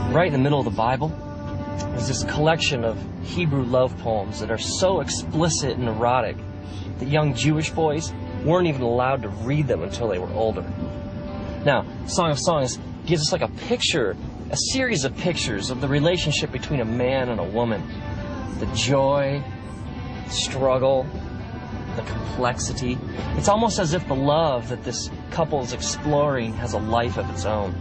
Right in the middle of the Bible is this collection of Hebrew love poems that are so explicit and erotic that young Jewish boys weren't even allowed to read them until they were older. Now, Song of Songs gives us like a picture, a series of pictures of the relationship between a man and a woman. The joy, struggle, the complexity. It's almost as if the love that this couple is exploring has a life of its own.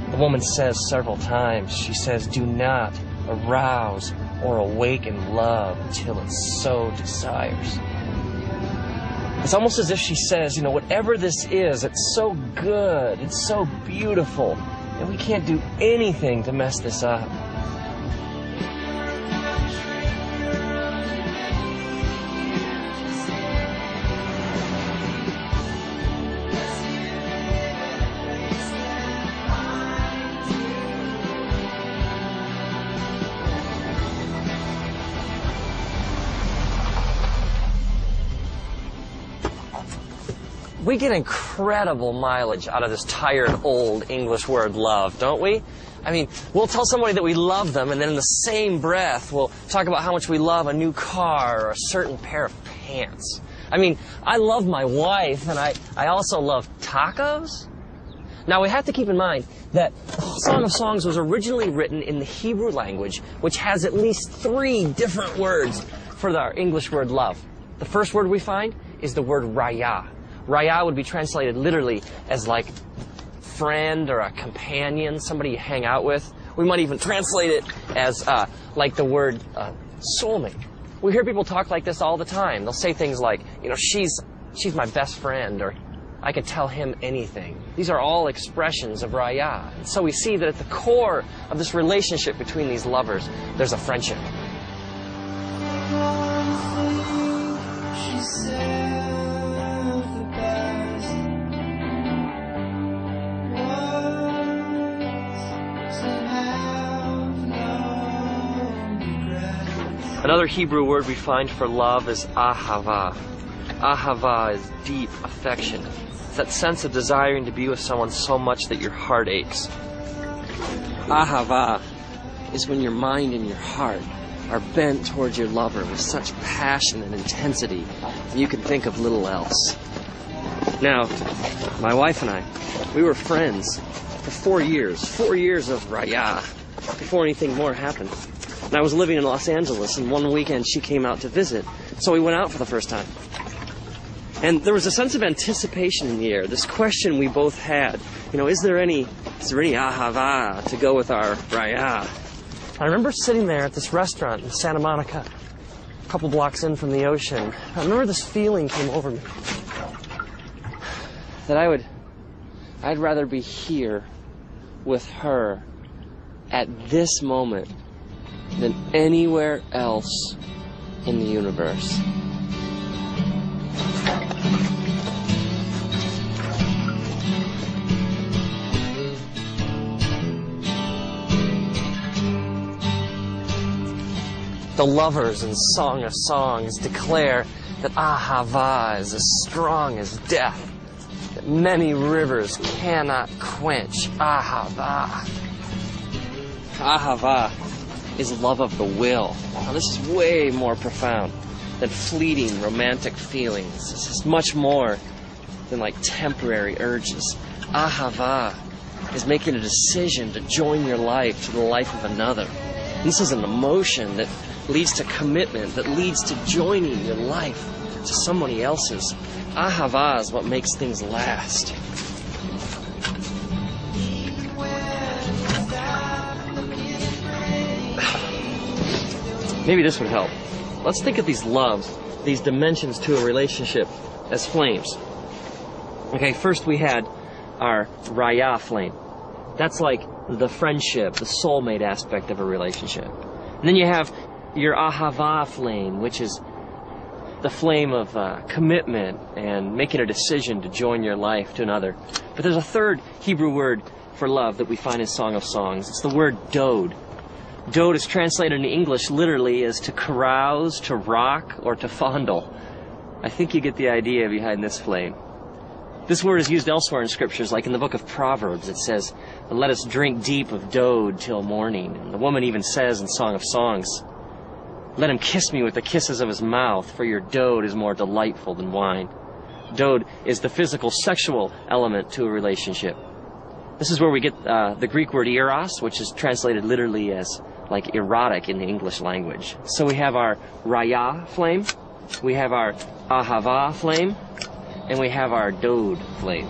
The woman says several times, she says, do not arouse or awaken love until it so desires. It's almost as if she says, you know, whatever this is, it's so good, it's so beautiful, and we can't do anything to mess this up. We get incredible mileage out of this tired old English word love, don't we? I mean, we'll tell somebody that we love them, and then in the same breath, we'll talk about how much we love a new car or a certain pair of pants. I mean, I love my wife, and I also love tacos. Now, we have to keep in mind that Song of Songs was originally written in the Hebrew language, which has at least 3 different words for our English word love. The first word we find is the word raya. Raya would be translated literally as like friend or a companion, somebody you hang out with. We might even translate it as like the word soulmate. We hear people talk like this all the time. They'll say things like, you know, she's my best friend, or I can tell him anything. These are all expressions of raya. And so we see that at the core of this relationship between these lovers, there's a friendship. Another Hebrew word we find for love is ahava. Ahava is deep affection. It's that sense of desiring to be with someone so much that your heart aches. Ahava is when your mind and your heart are bent towards your lover with such passion and intensity that you can think of little else. Now, my wife and I, we were friends for 4 years. 4 years of raya before anything more happened. And I was living in Los Angeles, and one weekend she came out to visit, so we went out for the first time. And there was a sense of anticipation in the air, this question we both had, you know, is there any ahava to go with our raya? I remember sitting there at this restaurant in Santa Monica, a couple blocks in from the ocean. I remember this feeling came over me, that I'd rather be here with her at this moment than anywhere else in the universe. The lovers in Song of Songs declare that ahava is as strong as death, that many rivers cannot quench ahava. Ahava is love of the will. Now, this is way more profound than fleeting romantic feelings. This is much more than like temporary urges. Ahava is making a decision to join your life to the life of another. This is an emotion that leads to commitment, that leads to joining your life to somebody else's. Ahava is what makes things last. Maybe this would help. Let's think of these loves these dimensions to a relationship as flames. Okay, first we had our raya flame. That's like the friendship, the soulmate aspect of a relationship. And then you have your ahava flame, which is the flame of commitment and making a decision to join your life to another. But there's a third Hebrew word for love that we find in Song of Songs. It's the word dode. Dode is translated into English literally as to carouse, to rock, or to fondle. I think you get the idea behind this flame. This word is used elsewhere in scriptures, like in the book of Proverbs. It says, "Let us drink deep of dode till morning." And the woman even says in Song of Songs, "Let him kiss me with the kisses of his mouth, for your dode is more delightful than wine." Dode is the physical, sexual element to a relationship. This is where we get the Greek word eros, which is translated literally as like erotic in the English language. So we have our raya flame, we have our ahava flame, and we have our dode flame.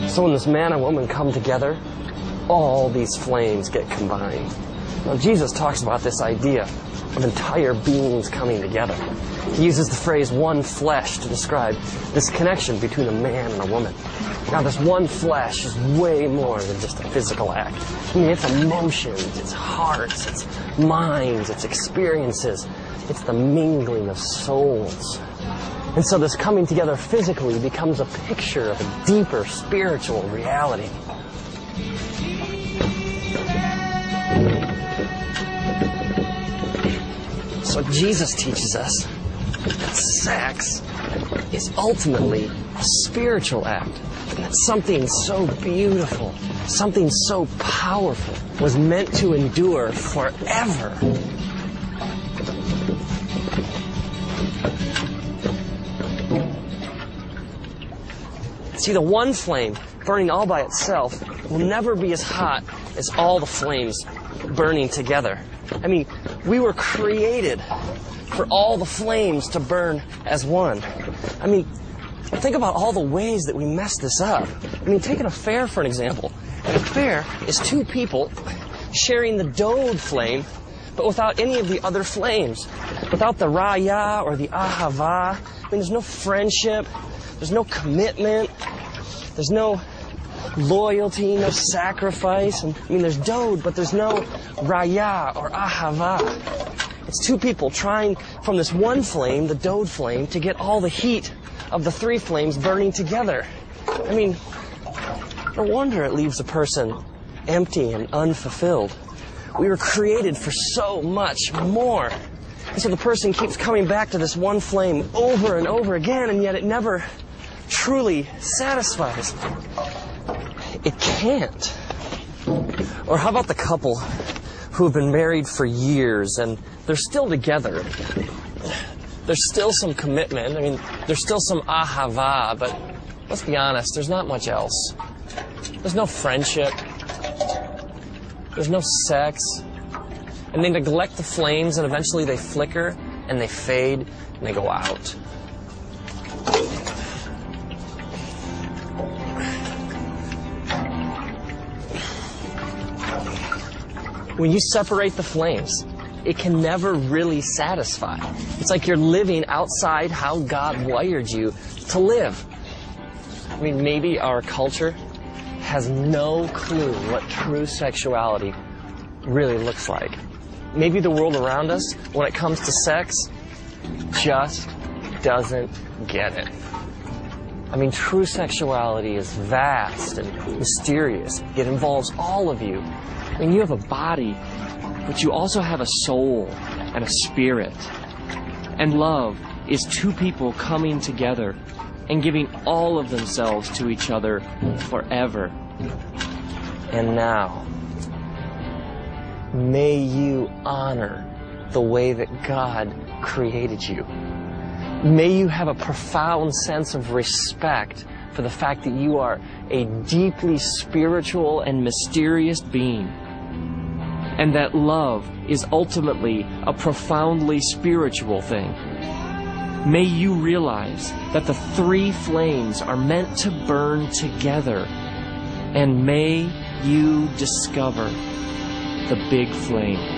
So when this man and woman come together, all these flames get combined. Now Jesus talks about this idea of entire beings coming together. He uses the phrase one flesh to describe this connection between a man and a woman. Now this one flesh is way more than just a physical act. I mean, it's emotions, it's hearts, it's minds, it's experiences. It's the mingling of souls. And so this coming together physically becomes a picture of a deeper spiritual reality. So Jesus teaches us that sex is ultimately a spiritual act. And that something so beautiful, something so powerful was meant to endure forever. See, the one flame burning all by itself will never be as hot as all the flames burning together. I mean, we were created for all the flames to burn as one. I mean, think about all the ways that we mess this up. I mean, take an affair for an example. An affair is two people sharing the dode flame, but without any of the other flames. Without the raya or the ahava. I mean, there's no friendship. There's no commitment. There's no loyalty, no sacrifice. And, I mean, there's dode, but there's no raya or ahava. It's two people trying from this one flame, the dode flame, to get all the heat of the three flames burning together. I mean, no wonder it leaves a person empty and unfulfilled. We were created for so much more. And so the person keeps coming back to this one flame over and over again, and yet it never truly satisfies. It can't. Or how about the couple who have been married for years and they're still together? There's still some commitment. I mean, there's still some ahava, but let's be honest, there's not much else. There's no friendship. There's no sex. And they neglect the flames, and eventually they flicker, and they fade, and they go out. When you separate the flames, it can never really satisfy. It's like you're living outside how God wired you to live. I mean, maybe our culture has no clue what true sexuality really looks like. Maybe the world around us, when it comes to sex, just doesn't get it. I mean, true sexuality is vast and mysterious. It involves all of you. I mean, you have a body, but you also have a soul and a spirit. And love is two people coming together and giving all of themselves to each other forever. And now, may you honor the way that God created you. May you have a profound sense of respect for the fact that you are a deeply spiritual and mysterious being, and that love is ultimately a profoundly spiritual thing. May you realize that the three flames are meant to burn together, and may you discover the big flame.